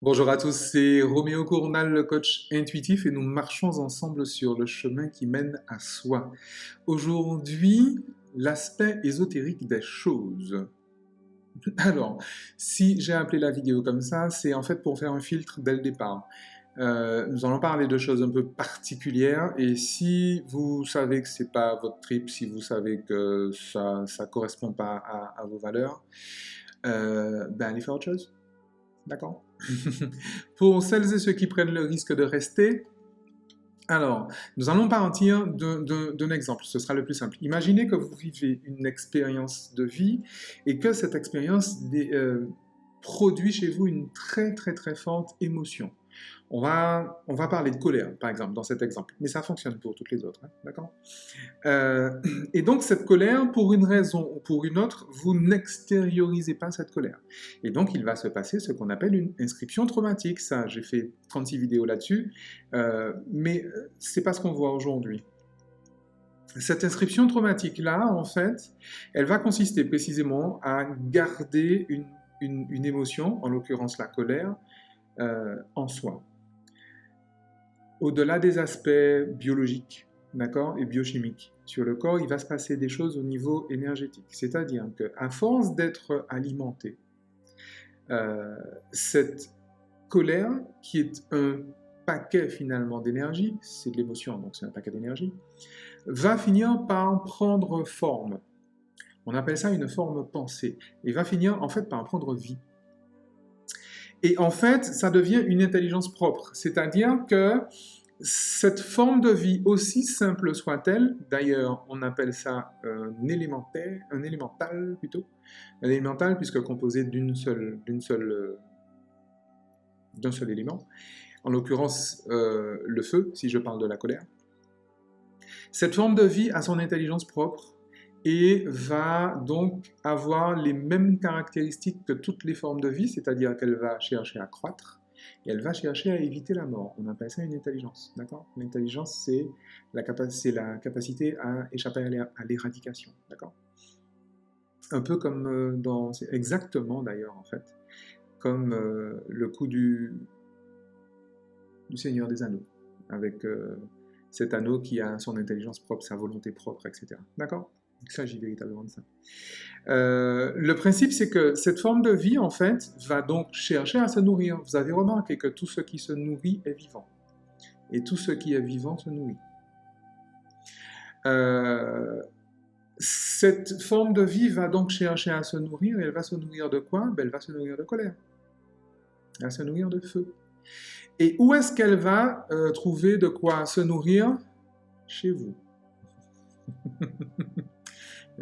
Bonjour à tous, c'est Roméo Cournal, le coach intuitif, et nous marchons ensemble sur le chemin qui mène à soi. Aujourd'hui, l'aspect ésotérique des choses. Alors, si j'ai appelé la vidéo comme ça, c'est en fait pour faire un filtre dès le départ. Nous allons parler de choses un peu particulières, et si vous savez que c'est pas votre trip, si vous savez que ça correspond pas à vos valeurs, ben allez faire autre chose. D'accord. Pour celles et ceux qui prennent le risque de rester, alors, nous allons partir d'un exemple, ce sera le plus simple. Imaginez que vous vivez une expérience de vie et que cette expérience produit chez vous une très très très forte émotion. On va parler de colère, par exemple, dans cet exemple, mais ça fonctionne pour toutes les autres, hein, d'accord. euh, et donc cette colère, pour une raison ou pour une autre, vous n'extériorisez pas cette colère. Et donc il va se passer ce qu'on appelle une inscription traumatique. Ça, j'ai fait 36 vidéos là-dessus, mais c'est pas ce qu'on voit aujourd'hui. Cette inscription traumatique-là, en fait, elle va consister précisément à garder une émotion, en l'occurrence la colère, en soi. Au-delà des aspects biologiques, d'accord, et biochimiques, sur le corps, il va se passer des choses au niveau énergétique. C'est-à-dire qu'à force d'être alimenté, euh, cette colère, qui est un paquet finalement d'énergie, c'est de l'émotion, donc c'est un paquet d'énergie, va finir par prendre forme. On appelle ça une forme pensée. Et va finir en fait par prendre vie. Et en fait, ça devient une intelligence propre. C'est-à-dire que cette forme de vie, aussi simple soit-elle, d'ailleurs on appelle ça un élémentaire, un élémental plutôt, un élémental puisque composé d'un seul élément, en l'occurrence le feu, si je parle de la colère. Cette forme de vie a son intelligence propre et va donc avoir les mêmes caractéristiques que toutes les formes de vie, c'est-à-dire qu'elle va chercher à croître et elle va chercher à éviter la mort. On appelle ça une intelligence, d'accord? L'intelligence, c'est la capacité à échapper à l'éradication, d'accord? Un peu comme c'est exactement d'ailleurs en fait, comme le coup du Seigneur des Anneaux, avec cet anneau qui a son intelligence propre, sa volonté propre, etc. D'accord? Il s'agit véritablement de ça. Le principe, c'est que cette forme de vie, en fait, va donc chercher à se nourrir. Vous avez remarqué que tout ce qui se nourrit est vivant. Et tout ce qui est vivant se nourrit. Cette forme de vie va donc chercher à se nourrir, et elle va se nourrir de quoi? Ben, elle va se nourrir de colère. Elle va se nourrir de feu. Et où est-ce qu'elle va trouver de quoi se nourrir? Chez vous.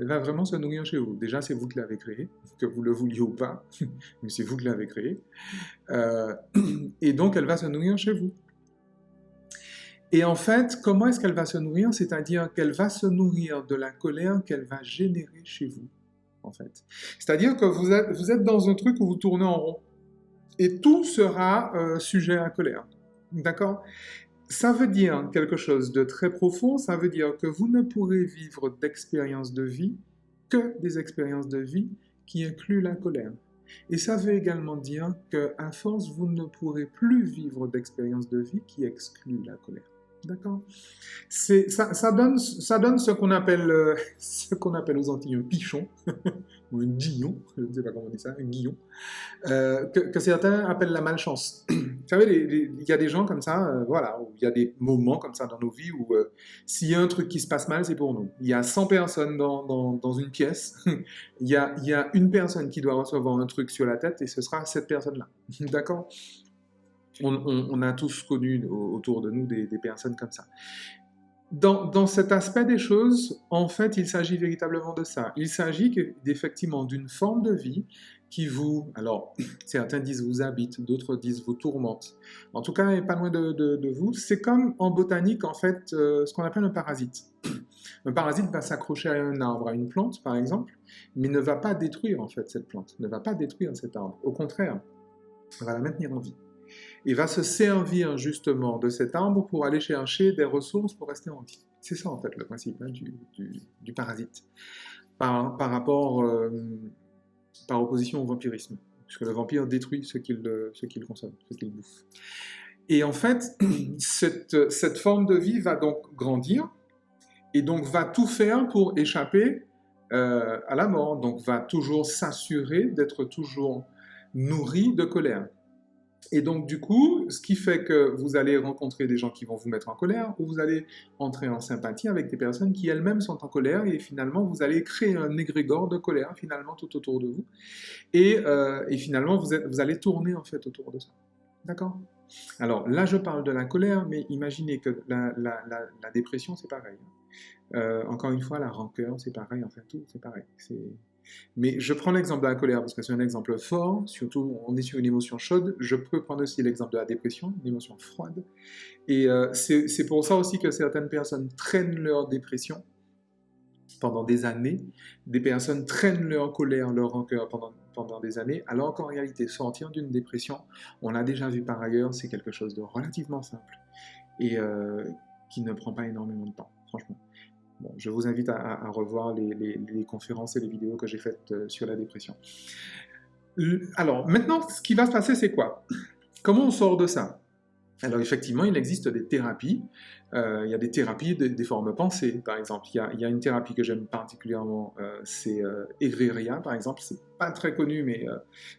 Elle va vraiment se nourrir chez vous. Déjà, c'est vous qui l'avez créée, que vous le vouliez ou pas, mais c'est vous qui l'avez créée. Et donc, elle va se nourrir chez vous. Et en fait, comment est-ce qu'elle va se nourrir? C'est-à-dire qu'elle va se nourrir de la colère qu'elle va générer chez vous, en fait. C'est-à-dire que vous êtes dans un truc où vous tournez en rond. Et tout sera sujet à colère. D'accord? Ça veut dire quelque chose de très profond, ça veut dire que vous ne pourrez vivre d'expériences de vie que des expériences de vie qui incluent la colère. Et ça veut également dire qu'à force, vous ne pourrez plus vivre d'expériences de vie qui excluent la colère. D'accord? Ça donne ce qu'on appelle aux Antilles un pichon, ou un guillon, je ne sais pas comment on dit ça, un guillon, que certains appellent la malchance. Vous savez, il y a des gens comme ça, voilà, où il y a des moments comme ça dans nos vies où s'il y a un truc qui se passe mal, c'est pour nous. Il y a 100 personnes dans une pièce, il y a une personne qui doit recevoir un truc sur la tête et ce sera cette personne-là. D'accord? On a tous connu autour de nous des personnes comme ça. Dans cet aspect des choses, en fait, il s'agit véritablement de ça. Il s'agit effectivement d'une forme de vie qui vous, alors certains disent vous habite, d'autres disent vous tourmente. En tout cas, elle n'est pas loin de vous. C'est comme en botanique, en fait, ce qu'on appelle un parasite. Un parasite va s'accrocher à un arbre, à une plante, par exemple, mais ne va pas détruire, en fait, cette plante, ne va pas détruire cet arbre. Au contraire, elle va la maintenir en vie. Il va se servir justement de cet arbre pour aller chercher des ressources pour rester en vie. C'est ça en fait le principe hein, du parasite, par rapport, par opposition au vampirisme. puisque le vampire détruit ce qu'il consomme, ce qu'il bouffe. Et en fait, cette forme de vie va donc grandir, et donc va tout faire pour échapper à la mort, donc va toujours s'assurer d'être toujours nourri de colère. Et donc, du coup, ce qui fait que vous allez rencontrer des gens qui vont vous mettre en colère, ou vous allez entrer en sympathie avec des personnes qui elles-mêmes sont en colère, et finalement, vous allez créer un égrégore de colère, finalement, tout autour de vous. Et finalement, vous allez tourner, en fait, autour de ça. D'accord? Alors, là, je parle de la colère, mais imaginez que la dépression, c'est pareil. Encore une fois, la rancœur, c'est pareil, enfin, tout, c'est pareil. Mais je prends l'exemple de la colère parce que c'est un exemple fort, surtout on est sur une émotion chaude. Je peux prendre aussi l'exemple de la dépression, une émotion froide. Et c'est pour ça aussi que certaines personnes traînent leur dépression pendant des années. Des personnes traînent leur colère, leur rancœur pendant des années, alors qu'en réalité, sortir d'une dépression, on l'a déjà vu par ailleurs, c'est quelque chose de relativement simple et qui ne prend pas énormément de temps, franchement. Bon, je vous invite à revoir les conférences et les vidéos que j'ai faites sur la dépression. Alors, maintenant, ce qui va se passer, c'est quoi? Comment on sort de ça? Alors, effectivement, il existe des thérapies. Il y a des thérapies des formes pensées, par exemple. Il y a une thérapie que j'aime particulièrement, c'est Egreria, par exemple. C'est pas très connu, mais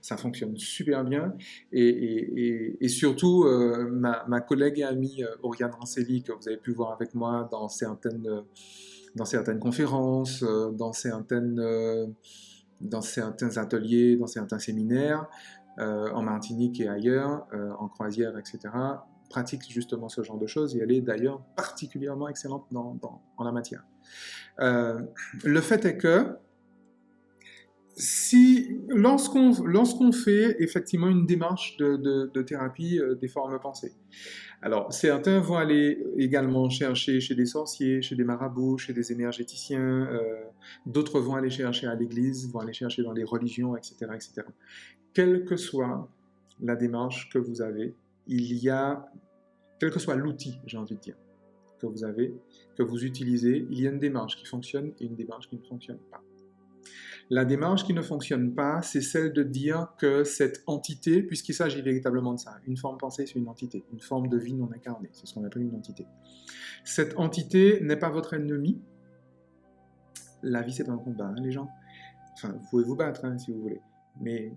ça fonctionne super bien. Et surtout, ma collègue et amie Oriane Rancelli, que vous avez pu voir avec moi dans certaines conférences, dans certains ateliers, dans certains séminaires, en Martinique et ailleurs, en croisière, etc., pratique justement ce genre de choses, et elle est d'ailleurs particulièrement excellente en la matière. Le fait est que lorsqu'on fait effectivement une démarche de thérapie des formes pensées, alors certains vont aller également chercher chez des sorciers, chez des marabouts, chez des énergéticiens, d'autres vont aller chercher à l'église, vont aller chercher dans les religions, etc., etc. Quelle que soit la démarche que vous avez, quel que soit l'outil, j'ai envie de dire, que vous avez, que vous utilisez, il y a une démarche qui fonctionne et une démarche qui ne fonctionne pas. La démarche qui ne fonctionne pas, c'est celle de dire que cette entité, puisqu'il s'agit véritablement de ça, une forme pensée, c'est une entité, une forme de vie non incarnée, c'est ce qu'on appelle une entité. Cette entité n'est pas votre ennemi. La vie, c'est un combat, hein, les gens. Enfin, vous pouvez vous battre, hein, si vous voulez, mais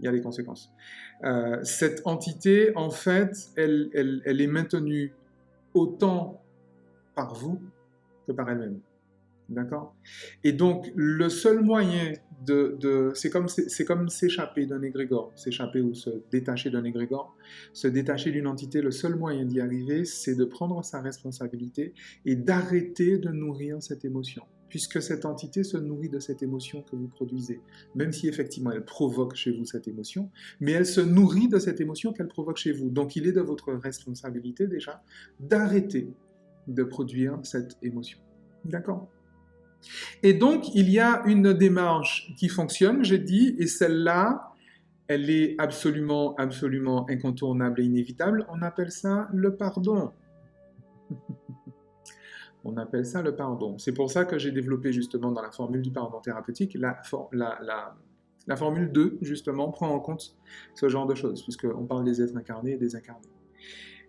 il y a des conséquences. Cette entité, en fait, elle est maintenue autant par vous que par elle-même. D'accord? Et donc, le seul moyen c'est comme s'échapper d'un égrégore, s'échapper ou se détacher d'un égrégore, se détacher d'une entité, le seul moyen d'y arriver, c'est de prendre sa responsabilité et d'arrêter de nourrir cette émotion, puisque cette entité se nourrit de cette émotion que vous produisez, même si effectivement elle provoque chez vous cette émotion, mais elle se nourrit de cette émotion qu'elle provoque chez vous. Donc, il est de votre responsabilité déjà d'arrêter de produire cette émotion. D'accord? Et donc, il y a une démarche qui fonctionne, j'ai dit, et celle-là, elle est absolument, absolument incontournable et inévitable. On appelle ça le pardon. On appelle ça le pardon. C'est pour ça que j'ai développé justement dans la formule du pardon thérapeutique, la formule 2, justement, prend en compte ce genre de choses, puisqu'on parle des êtres incarnés et des incarnés.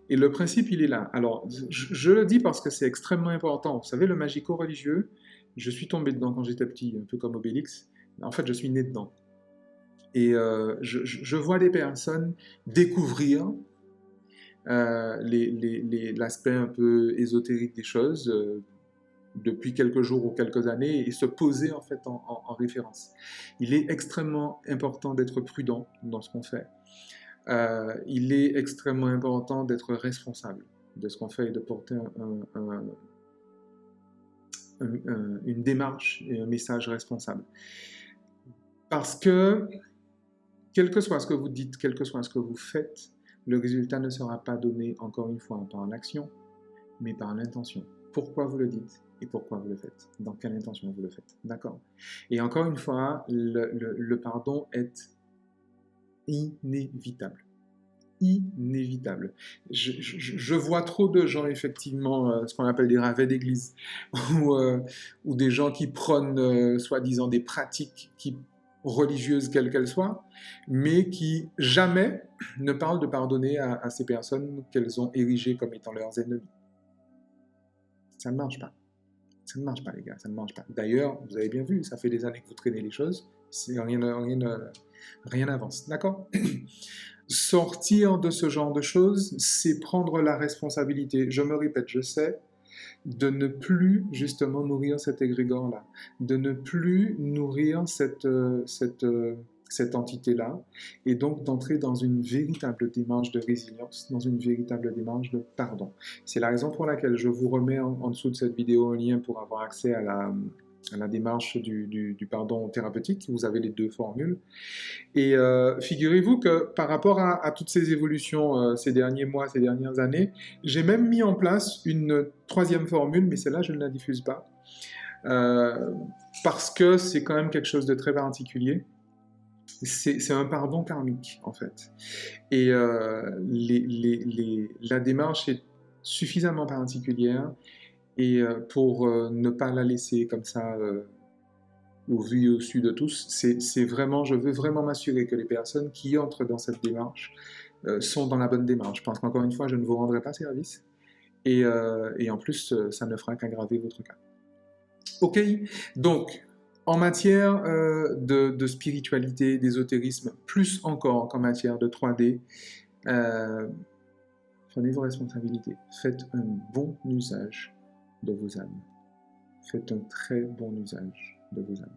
Et le principe, il est là. Alors, je le dis parce que c'est extrêmement important. Vous savez, le magico-religieux, je suis tombé dedans quand j'étais petit, un peu comme Obélix. En fait, je suis né dedans. Et je vois des personnes découvrir l'aspect un peu ésotérique des choses depuis quelques jours ou quelques années et se poser en fait en référence. Il est extrêmement important d'être prudent dans ce qu'on fait. Il est extrêmement important d'être responsable de ce qu'on fait et de porter une démarche et un message responsable. Parce que, quel que soit ce que vous dites, quel que soit ce que vous faites, le résultat ne sera pas donné, encore une fois, par l'action, mais par l'intention. Pourquoi vous le dites et pourquoi vous le faites? Dans quelle intention vous le faites? D'accord? Et encore une fois, le pardon est inévitable. Inévitable. Je vois trop de gens, effectivement, ce qu'on appelle des ravets d'église, ou des gens qui prônent, soi-disant, des pratiques qui religieuse quelle qu'elle soit, mais qui jamais ne parle de pardonner à ces personnes qu'elles ont érigées comme étant leurs ennemis. Ça ne marche pas. Ça ne marche pas, les gars, ça ne marche pas. D'ailleurs, vous avez bien vu, ça fait des années que vous traînez les choses, rien n'avance, d'accord? Sortir de ce genre de choses, c'est prendre la responsabilité. Je me répète, je sais, de ne plus justement nourrir cet égrégore-là, de ne plus nourrir cette entité-là, et donc d'entrer dans une véritable démarche de résilience, dans une véritable démarche de pardon. C'est la raison pour laquelle je vous remets en dessous de cette vidéo un lien pour avoir accès à la démarche du pardon thérapeutique. Vous avez les deux formules. Et figurez-vous que par rapport à toutes ces évolutions ces derniers mois, ces dernières années, j'ai même mis en place une troisième formule, mais celle-là, je ne la diffuse pas. Parce que c'est quand même quelque chose de très particulier. C'est un pardon karmique, en fait. Et la démarche est suffisamment particulière et pour ne pas la laisser comme ça au vu et au su de tous, c'est vraiment, je veux vraiment m'assurer que les personnes qui entrent dans cette démarche sont dans la bonne démarche. Parce qu'encore une fois, je ne vous rendrai pas service. Et en plus, ça ne fera qu'aggraver votre cas. Ok, donc en matière de spiritualité, d'ésotérisme, plus encore qu'en matière de 3D, prenez vos responsabilités. Faites un bon usage de vos âmes. Faites un très bon usage de vos âmes.